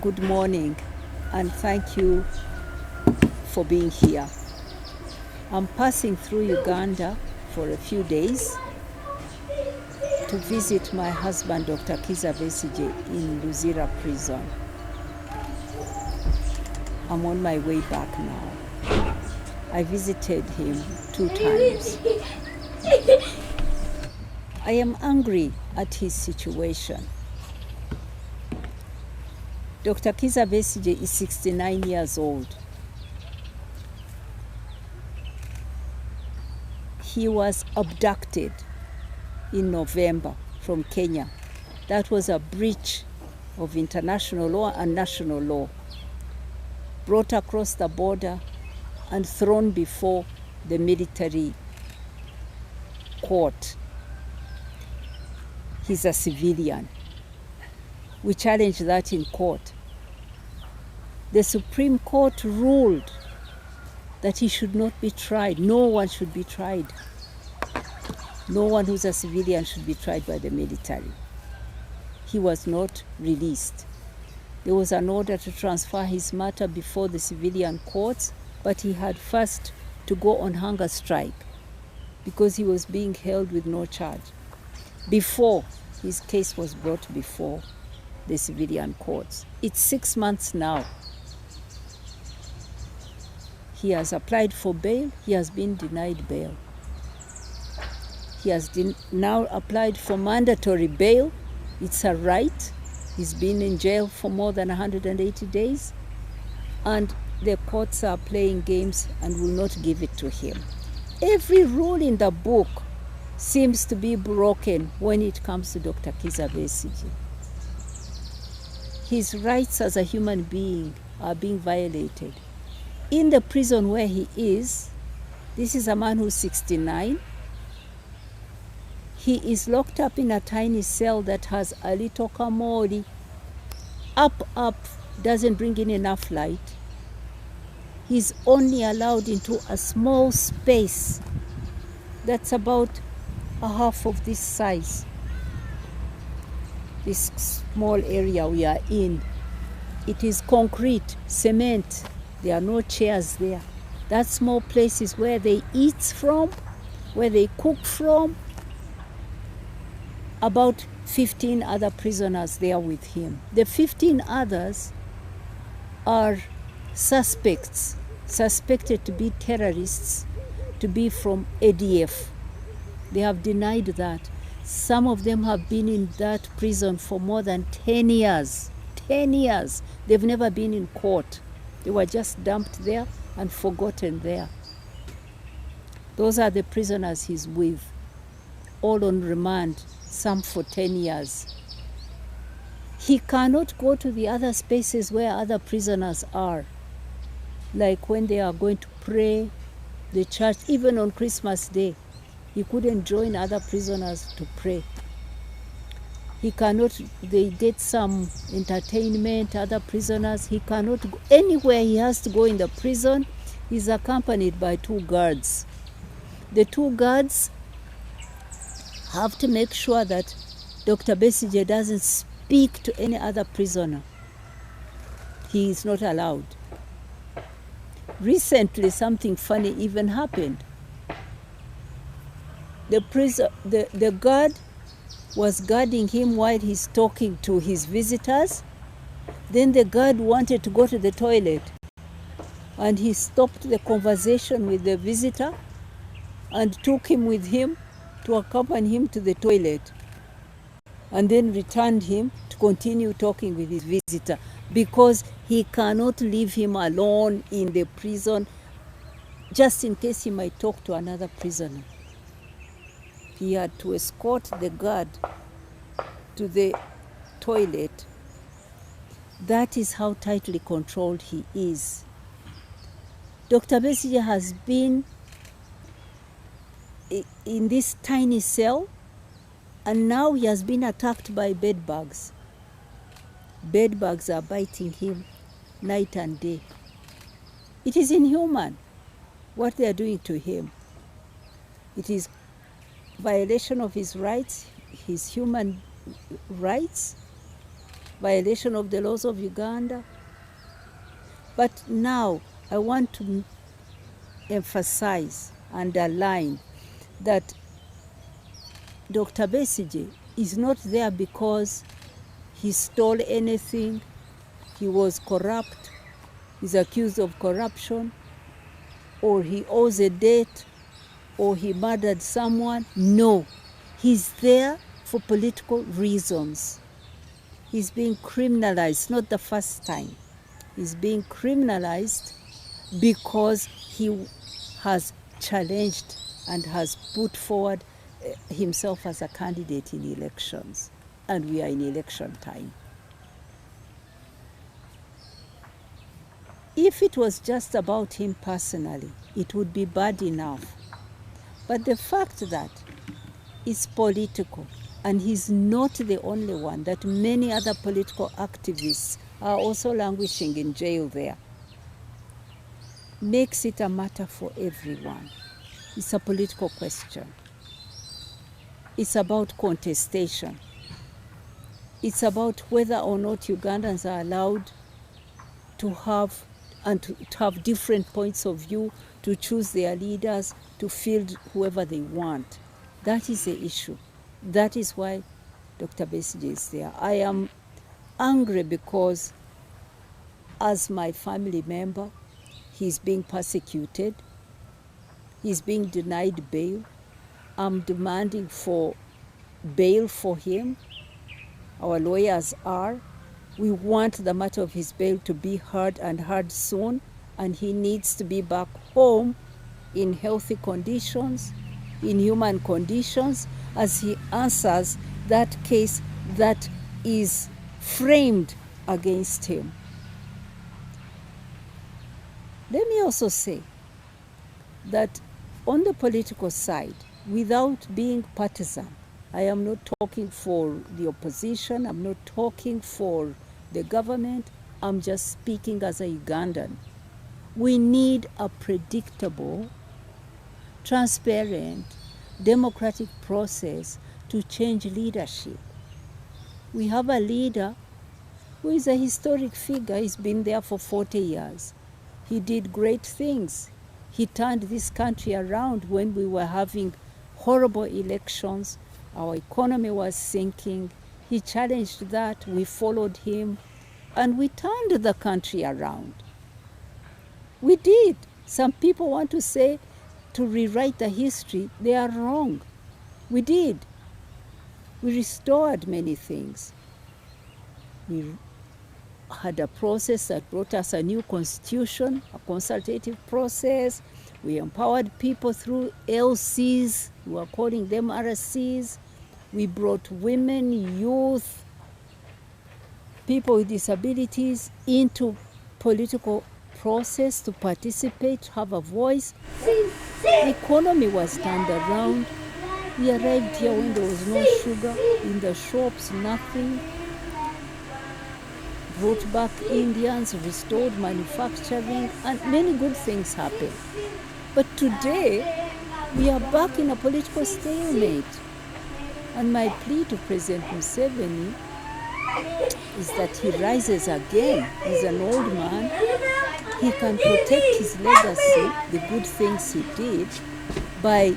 Good morning, and thank you for being here. I'm passing through Uganda for a few days to visit my husband, Dr. Kizza Besigye, in Luzira prison. I'm on my way back now. I visited him 2 times. I am angry at his situation. Dr. Kizza Besigye is 69 years old. He was abducted in November from Kenya. That was a breach of international law and national law. Brought across the border and thrown before the military court. He's a civilian. We challenged that in court. The Supreme Court ruled that he should not be tried. No one should be tried. No one who's a civilian should be tried by the military. He was not released. There was an order to transfer his matter before the civilian courts, but he had first to go on hunger strike because he was being held with no charge before his case was brought before the civilian courts. It's 6 months now. He has applied for bail. He has been denied bail. He has now applied for mandatory bail. It's a right. He's been in jail for more than 180 days. And the courts are playing games and will not give it to him. Every rule in the book seems to be broken when it comes to Dr. Kizza Besigye. His rights as a human being are being violated. In the prison where he is, this is a man who's 69. He is locked up in a tiny cell that has a little kamori. Up, doesn't bring in enough light. He's only allowed into a small space that's about a half of this size. This small area we are in, it is concrete, cement. There are no chairs there. That small place is where they eat from, where they cook from. About 15 other prisoners there with him. The 15 others are suspected to be terrorists, to be from ADF. They have denied that. Some of them have been in that prison for more than 10 years. 10 years. They've never been in court. They were just dumped there and forgotten there. Those are the prisoners he's with, all on remand, some for 10 years. He cannot go to the other spaces where other prisoners are, like when they are going to pray, the church, even on Christmas Day. He couldn't join other prisoners to pray. He cannot, they get some entertainment, other prisoners. He cannot go anywhere he has to go in the prison. He's accompanied by 2 guards. The 2 guards have to make sure that Dr. Besigye doesn't speak to any other prisoner. He is not allowed. Recently, something funny even happened. The guard was guarding him while he's talking to his visitors. Then the guard wanted to go to the toilet, and he stopped the conversation with the visitor and took him with him to accompany him to the toilet, and then returned him to continue talking with his visitor because he cannot leave him alone in the prison just in case he might talk to another prisoner. He had to escort the guard to the toilet. That is how tightly controlled he is. Dr. Besigye has been in this tiny cell, and now he has been attacked by bed bugs. Bed bugs are biting him night and day. It is inhuman what they are doing to him. It is violation of his rights, his human rights. violation of the laws of Uganda. But now I want to emphasize, underline that Dr. Besigye is not there because he stole anything, he was corrupt, he's accused of corruption, or he owes a debt, or he murdered someone. No, he's there for political reasons. He's being criminalized, not the first time. He's being criminalized because he has challenged and has put forward himself as a candidate in elections, and we are in election time. If it was just about him personally, it would be bad enough. But the fact that it's political, and he's not the only one, that many other political activists are also languishing in jail there, makes it a matter for everyone. It's a political question. It's about contestation. It's about whether or not Ugandans are allowed to have different points of view, to choose their leaders, to field whoever they want. That is the issue. That is why Dr. Besigye is there. I am angry because as my family member, he's being persecuted. He's being denied bail. I'm demanding for bail for him. Our lawyers are. We want the matter of his bail to be heard, and heard soon, and he needs to be back home in healthy conditions, in human conditions, as he answers that case that is framed against him. Let me also say that on the political side, without being partisan, I am not talking for the opposition, I'm not talking for the government, I'm just speaking as a Ugandan. We need a predictable, transparent, democratic process to change leadership. We have a leader who is a historic figure. He's been there for 40 years. He did great things. He turned this country around when we were having horrible elections. Our economy was sinking. He challenged that. We followed him, and we turned the country around. We did. Some people want to say to rewrite the history. They are wrong. We did. We restored many things. We had a process that brought us a new constitution, a consultative process. We empowered people through LCs, we were calling them RCs. We brought women, youth, people with disabilities into political process to participate, to have a voice. The economy was turned around. We arrived here when there was no sugar in the shops, nothing. Brought back Indians, restored manufacturing, and many good things happened. But today, we are back in a political stalemate. And my plea to President Museveni is that he rises again. He's an old man. He can protect his legacy, the good things he did, by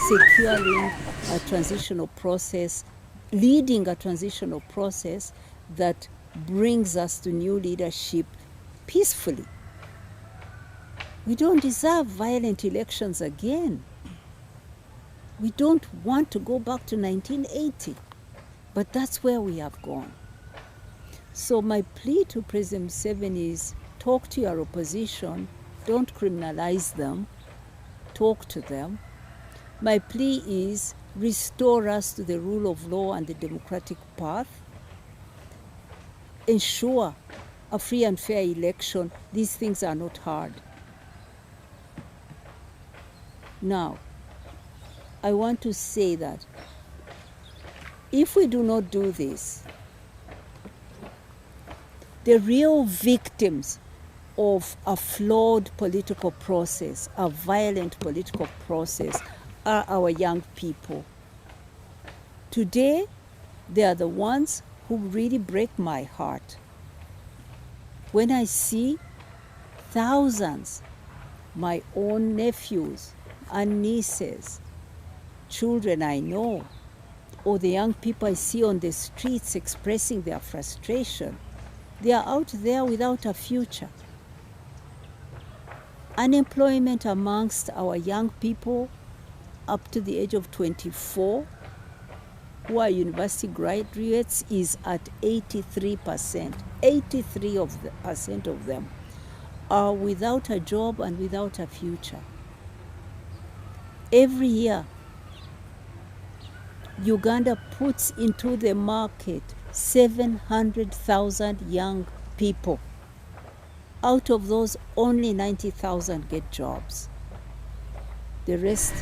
securing a transitional process, leading a transitional process that brings us to new leadership peacefully. We don't deserve violent elections again. We don't want to go back to 1980, but that's where we have gone. So my plea to President Museveni is, talk to your opposition, don't criminalize them, talk to them. My plea is, restore us to the rule of law and the democratic path. Ensure a free and fair election. These things are not hard. Now, I want to say that if we do not do this, the real victims of a flawed political process, a violent political process, are our young people. Today, they are the ones who really break my heart. When I see thousands, my own nephews and nieces, children I know, or the young people I see on the streets expressing their frustration, they are out there without a future. Unemployment amongst our young people up to the age of 24 who are university graduates is at 83%. 83% of them are without a job and without a future. Every year, Uganda puts into the market 700,000 young people. Out of those, only 90,000 get jobs. The rest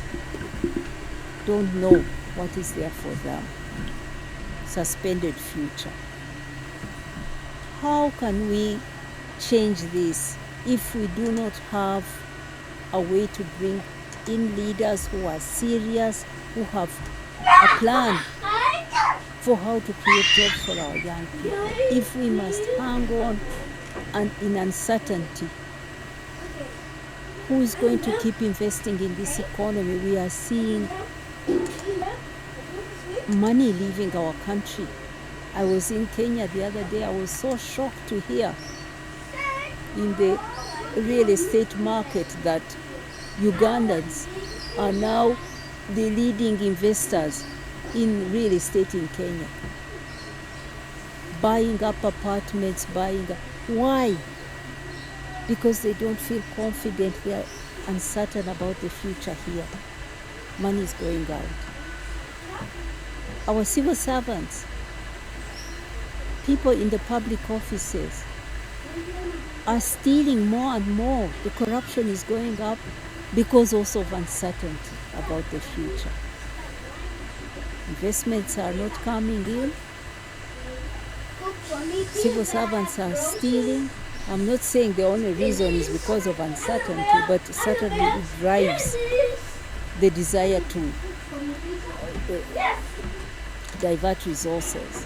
don't know what is there for them. Suspended future. How can we change this if we do not have a way to bring in leaders who are serious, who have a plan for how to create jobs for our young people? If we must hang on and in uncertainty, who is going to keep investing in this economy? We are seeing money leaving our country. I was in Kenya the other day. I was so shocked to hear in the real estate market that Ugandans are now the leading investors in real estate in Kenya. Buying up apartments, Why? Because they don't feel confident. They are uncertain about the future here. Money is going out. Our civil servants, people in the public offices, are stealing more and more. The corruption is going up because also of uncertainty about the future. Investments are not coming in. Civil servants are stealing. I'm not saying the only reason is because of uncertainty, but certainly it drives the desire to divert resources.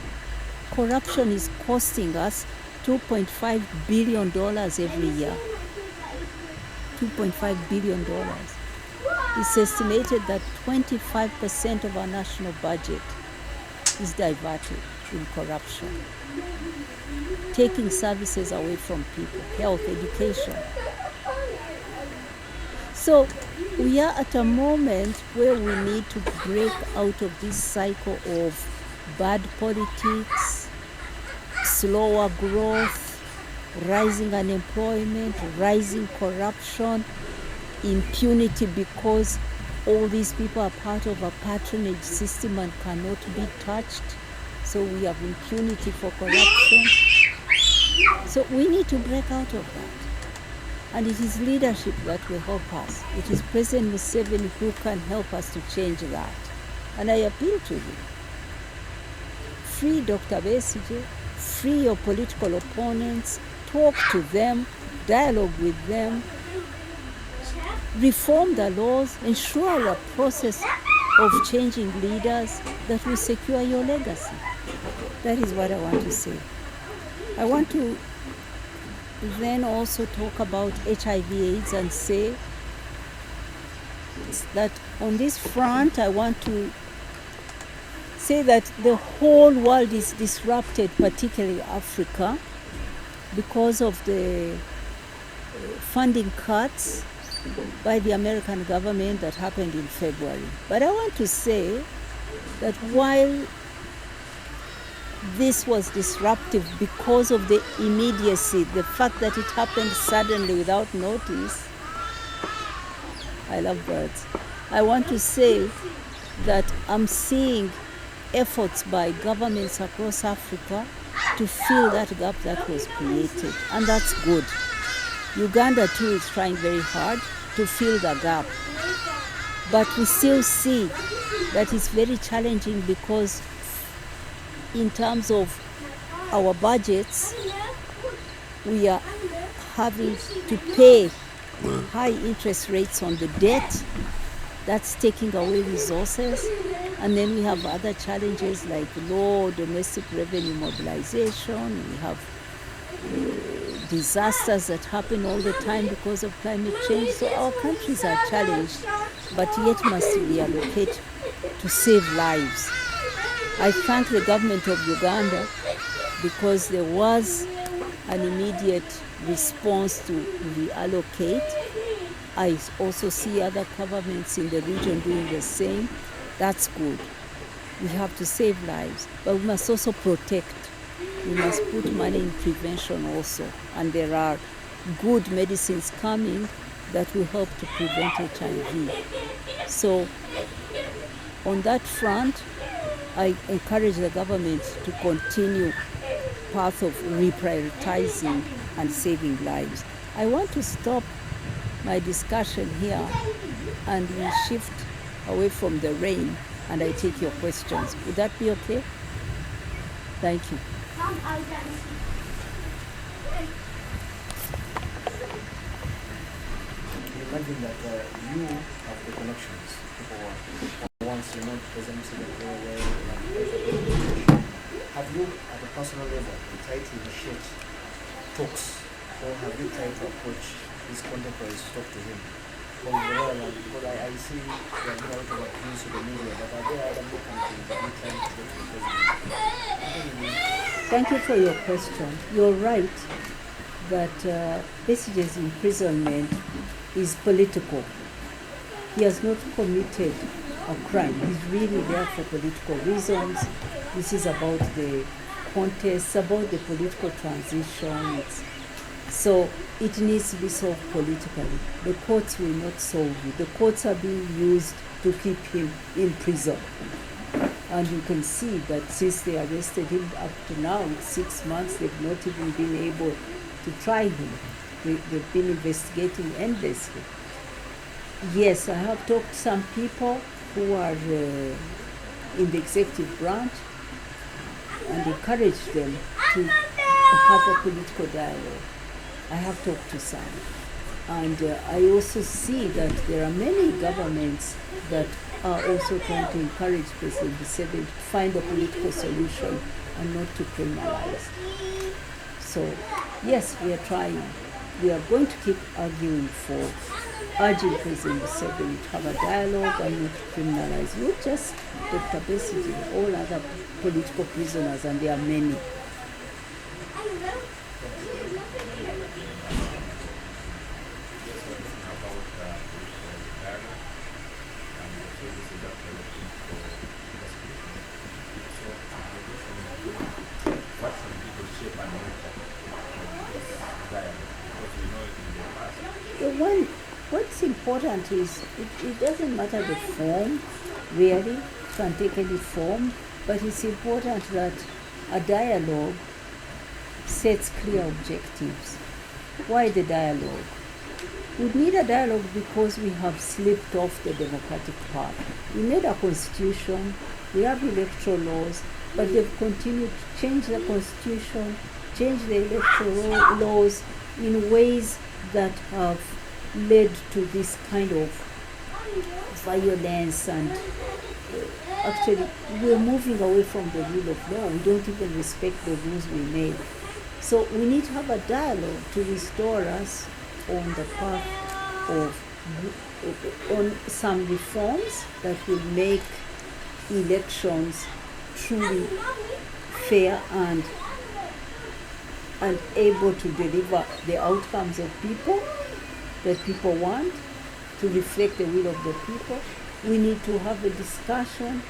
Corruption is costing us $2.5 billion every year. $2.5 billion. It's estimated that 25% of our national budget is diverted in corruption, taking services away from people, health, education. So we are at a moment where we need to break out of this cycle of bad politics, slower growth, rising unemployment, rising corruption, impunity because all these people are part of a patronage system and cannot be touched. So we have impunity for corruption. So we need to break out of that. And it is leadership that will help us. It is President Museveni who can help us to change that. And I appeal to you. Free Dr. Besigye, free your political opponents, talk to them, dialogue with them, reform the laws, ensure a process of changing leaders that will secure your legacy. That is what I want to say. I want to then also talk about HIV/AIDS and say that on this front, I want to say that the whole world is disrupted, particularly Africa, because of the funding cuts by the American government that happened in February. But I want to say that while this was disruptive because of the immediacy, the fact that it happened suddenly without notice, I love birds. I want to say that I'm seeing efforts by governments across Africa to fill that gap that was created, and that's good. Uganda too is trying very hard to fill the gap, but we still see that it's very challenging because in terms of our budgets, we are having to pay high interest rates on the debt. That's taking away resources. And then we have other challenges like low domestic revenue mobilization. We have disasters that happen all the time because of climate change. So our countries are challenged, but yet must reallocate to save lives. I thank the government of Uganda because there was an immediate response to reallocate. I also see other governments in the region doing the same. That's good. We have to save lives, but we must also protect. We must put money in prevention also. And there are good medicines coming that will help to prevent HIV. So on that front, I encourage the government to continue path of reprioritizing and saving lives. I want to stop my discussion here and we shift away from the rain and I take your questions. Would that be okay? Thank you. Imagine that you have the connections. People once you know President Museveni, have you at a personal level tried to initiate talks, or have you tried to approach his contemporaries to talk to him? Because I see you are doing a lot of abuse of the media, but are there other mechanisms that you trying to talk to the president? Thank you for your question. You're right that Besigye's imprisonment is political. He has not committed a crime. He's really there for political reasons. This is about the contest, about the political transition. So it needs to be solved politically. The courts will not solve it. The courts are being used to keep him in prison. And you can see that since they arrested him up to now, it's 6 months, they've not even been able to try him. They've been investigating endlessly. Yes, I have talked to some people who are in the executive branch and encouraged them to have a political dialogue. I have talked to some. And I also see that there are many governments that are also trying to encourage President Museveni to find a political solution and not to criminalize. So, yes, we are trying. We are going to keep arguing for urging President Museveni to have a dialogue and not to criminalize not just Dr. Besigye, all other political prisoners, and there are many. What's important is it doesn't matter the form, really, it can take any form, but it's important that a dialogue sets clear objectives. Why the dialogue? We need a dialogue because we have slipped off the democratic path. We made a constitution, we have electoral laws, but they've continued to change the constitution, change the electoral laws in ways that have led to this kind of violence, and actually we're moving away from the rule of law. We don't even respect the rules we made. So we need to have a dialogue to restore us on the path of on some reforms that will make elections truly fair and able to deliver the outcomes of people that people want, to reflect the will of the people. We need to have a discussion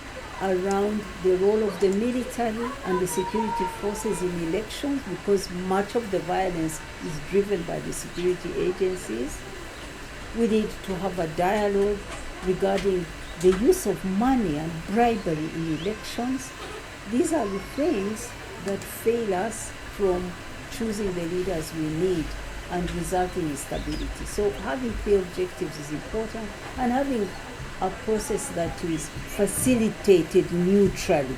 around the role of the military and the security forces in elections, because much of the violence is driven by the security agencies. We need to have a dialogue regarding the use of money and bribery in elections. These are the things that fail us from choosing the leaders we need and resulting in stability. So having clear objectives is important, and having a process that is facilitated neutrally.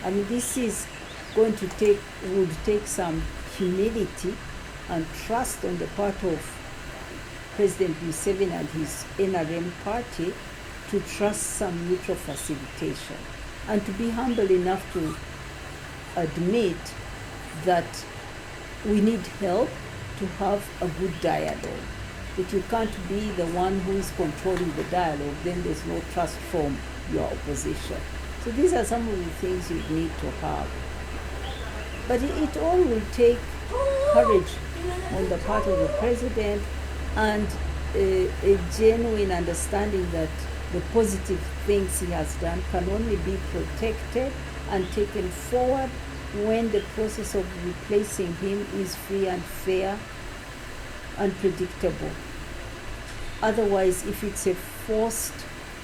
I mean, this is going to would take some humility and trust on the part of President Museveni and his NRM party to trust some mutual facilitation and to be humble enough to admit that we need help to have a good dialogue. That you can't be the one who is controlling the dialogue, then there's no trust from your opposition. So these are some of the things you need to have. But it all will take courage on the part of the president and a genuine understanding that the positive things he has done can only be protected and taken forward when the process of replacing him is free and fair and predictable. Otherwise, if it's a forced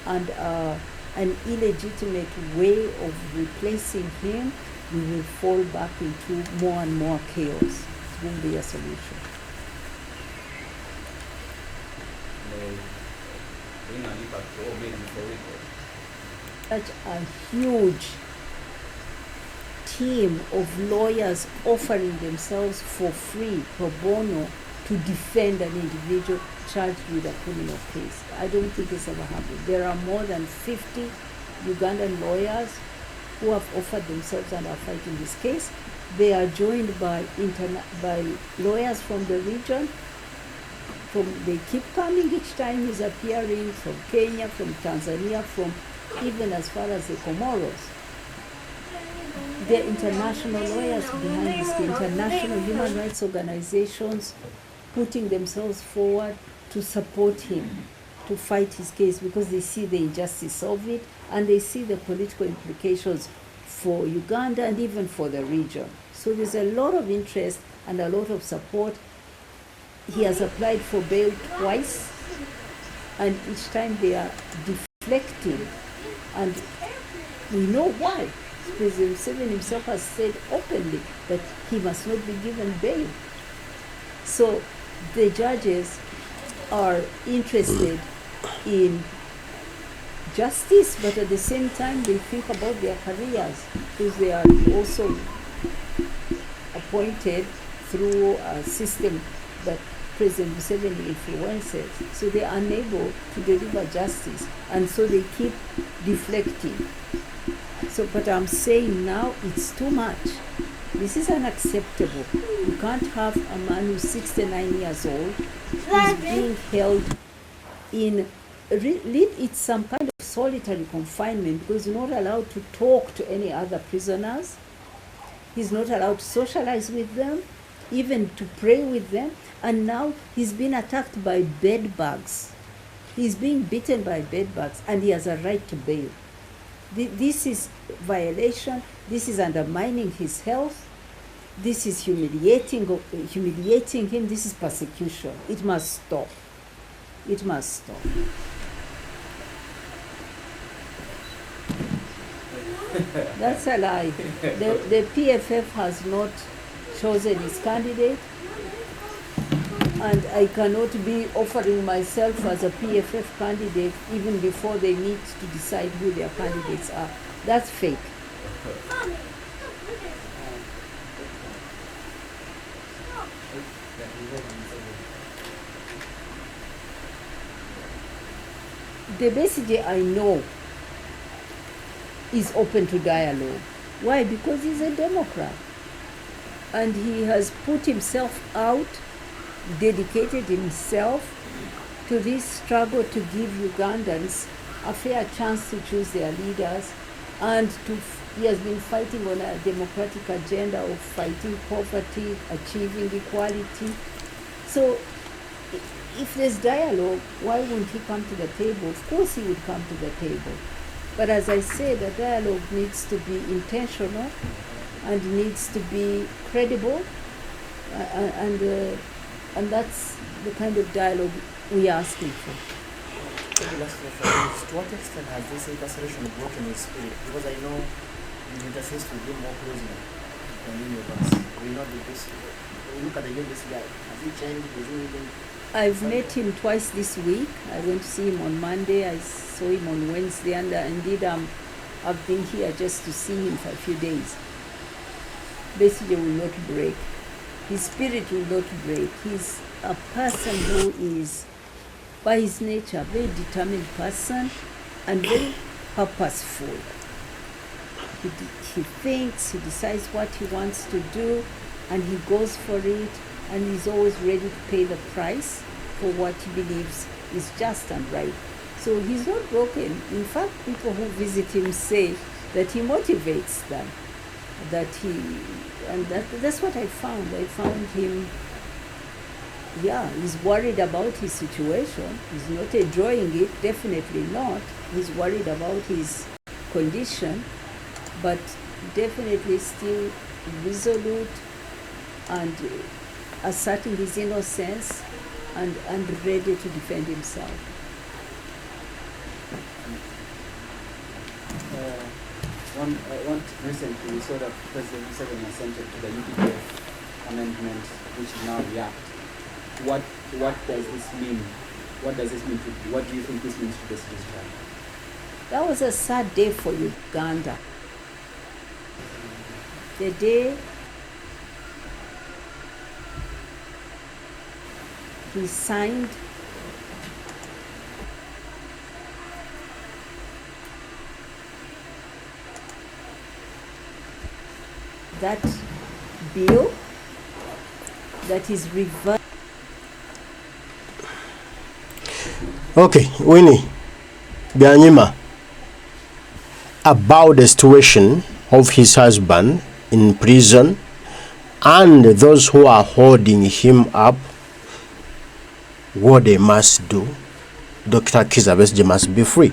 and an illegitimate way of replacing him, we will fall back into more and more chaos. It won't be a solution. Such a huge team of lawyers offering themselves for free, pro bono, to defend an individual charged with a criminal case. I don't think it's ever happened. There are more than 50 Ugandan lawyers who have offered themselves and are fighting this case. They are joined by lawyers from the region. They keep coming each time he's appearing, from Kenya, from Tanzania, from even as far as the Comoros. There are international lawyers behind this, the international human rights organizations putting themselves forward to support him, to fight his case, because they see the injustice of it and they see the political implications for Uganda and even for the region. So there's a lot of interest and a lot of support. He has applied for bail twice, and each time they are deflecting, and we know why. President Museveni himself has said openly that he must not be given bail. So the judges are interested in justice, but at the same time they think about their careers, because they are also appointed through a system that President Museveni influences. So they are unable to deliver justice, and so they keep deflecting. So, but I'm saying now it's too much. This is unacceptable. You can't have a man who's 69 years old who's being held in, it's some kind of solitary confinement, because he's not allowed to talk to any other prisoners. He's not allowed to socialize with them, even to pray with them. And now he's been attacked by bed bugs. He's being bitten by bed bugs, and he has a right to bail. This is violation. This is undermining his health. This is humiliating him. This is persecution. It must stop. It must stop. That's a lie. The PFF has not chosen its candidate, and I cannot be offering myself as a PFF candidate even before they meet to decide who their candidates are. That's fake. The Besigye I know is open to dialogue. Why? Because he's a Democrat. And he has put himself out, dedicated himself to this struggle to give Ugandans a fair chance to choose their leaders, and he has been fighting on a democratic agenda of fighting poverty, achieving equality. So if there's dialogue, why wouldn't he come to the table? Of course he would come to the table. But as I say, the dialogue needs to be intentional and needs to be credible, and that's the kind of dialogue we are asking for. To what extent has this incarceration broken his spirit? Because I know you interfaced with him more closely than any of us. We know this. We look at this guy. Has he changed? Is he even? I've met him twice this week. I went to see him on Monday. I saw him on Wednesday, and indeed I've been here just to see him for a few days. Besigye will not break. His spirit will not break. He's a person who is, by his nature, a very determined person, and very purposeful. He thinks, he decides what he wants to do, and he goes for it, and he's always ready to pay the price for what he believes is just and right. So he's not broken. In fact, people who visit him say that he motivates them, that's what I found. I found him, he's worried about his situation. He's not enjoying it, definitely not. He's worried about his condition, but definitely still resolute and asserting his innocence and ready to defend himself. One recently we saw that President Museveni assented to the UPDF amendment, which is now react. What does this mean? What does this mean to you? What do you think this means to the citizen? That was a sad day for Uganda. The day he signed that bill that is reversed. Okay, Winnie Byanyima, about the situation of his husband in prison and those who are holding him up, what they must do. Dr. Kizza Besigye must be free.